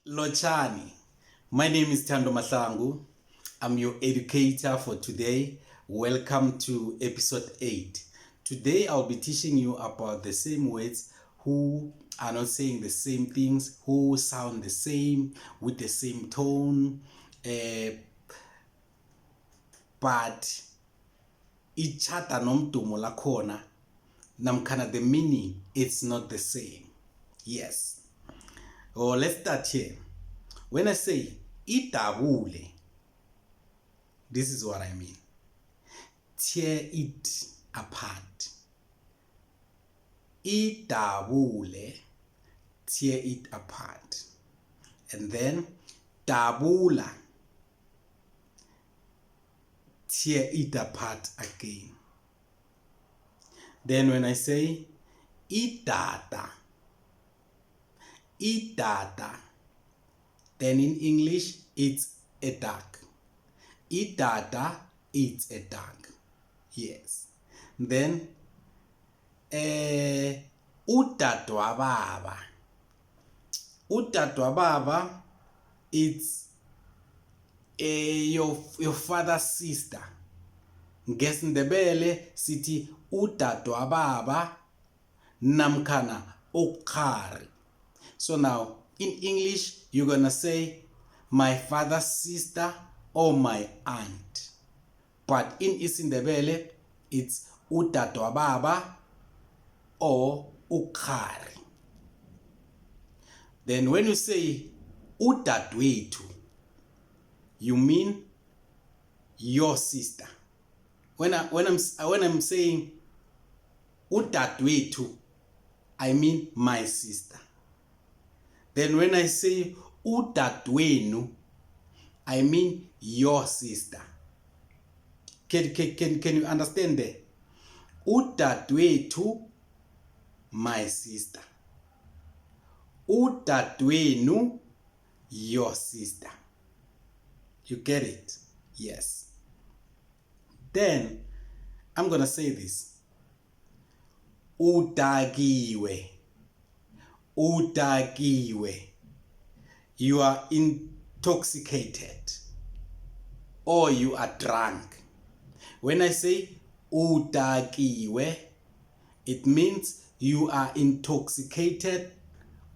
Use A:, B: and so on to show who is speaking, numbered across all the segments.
A: Lochani, my name is Thando Mahlangu. I'm your educator for today. Welcome to episode 8. Today I'll be teaching you about the same words who are not saying the same things, who sound the same, with the same tone, but ichata nomdumo lakhona namkhana the meaning it's not the same. Yes. Oh, let's start here. When I say idabule, this is what I mean. Tear it apart. Idabule, tear it apart. And then dabula, tear it apart again. Then when I say idada, then in English it's a duck. Idada, it's a duck. Yes. Then udadwababa. Udadwababa, it's your father's sister. IsiNdebele sithi udadwababa namkhana okhari. So now, in English, you're gonna say my father's sister or my aunt. But in IsiNdebele, it's udadwababa or ukhari. Then when you say udadwethu, you mean your sister. When I'm saying udadwethu, I mean my sister. Then when I say udadwenu, I mean your sister. Can you understand that? Udadwethu, my sister. Udadwenu, your sister. You get it? Yes. Then I'm gonna say this. Udagiwe. Udagiwe. You are intoxicated or you are drunk. When I say udagiwe, it means you are intoxicated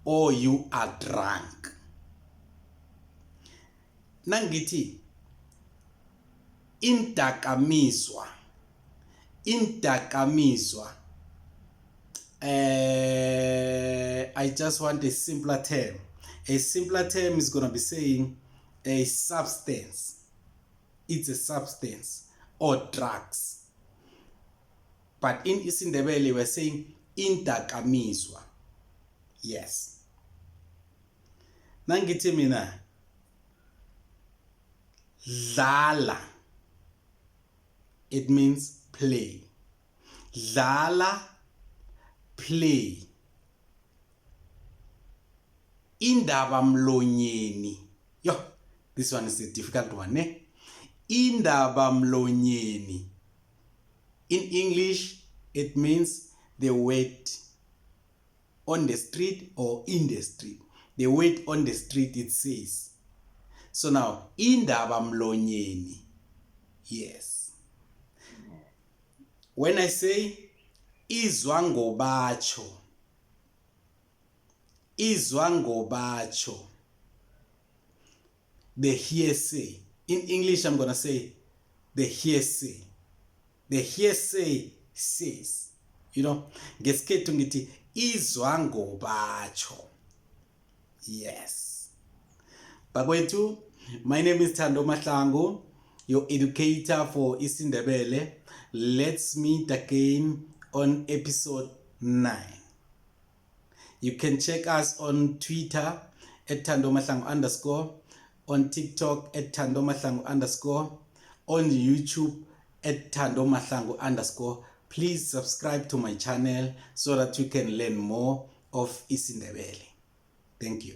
A: or you are drunk. Nangiti indakamizwa. Indakamizwa. I just want a simpler term. A simpler term is going to be saying a substance. It's a substance or drugs. But in IsiNdebele, we're saying indakamizwa. Yes. Nangithi mina dlala. It means play. Dlala, play. Indaba mlonyeni. Yo, this one is a difficult one, eh? Indaba mlonyeni. In English, it means the word on the street or in the street. The word on the street, it says. So now, indaba mlonyeni. Yes. When I say izwa ngobatsho, izwa ngobatsho, the hearsay. In English, I'm going to say the hearsay. The hearsay says, ngesikhethu ngithi izwa ngobatsho. Yes. Bakwethu, my name is Thando Mahlangu, your educator for IsiNdebele. Let's meet again on episode 9. You can check us on Twitter at Thando Mahlangu_, on TikTok at Thando Mahlangu_, on YouTube at Thando Mahlangu_. Please subscribe to my channel so that you can learn more of IsiNdebele. Thank you.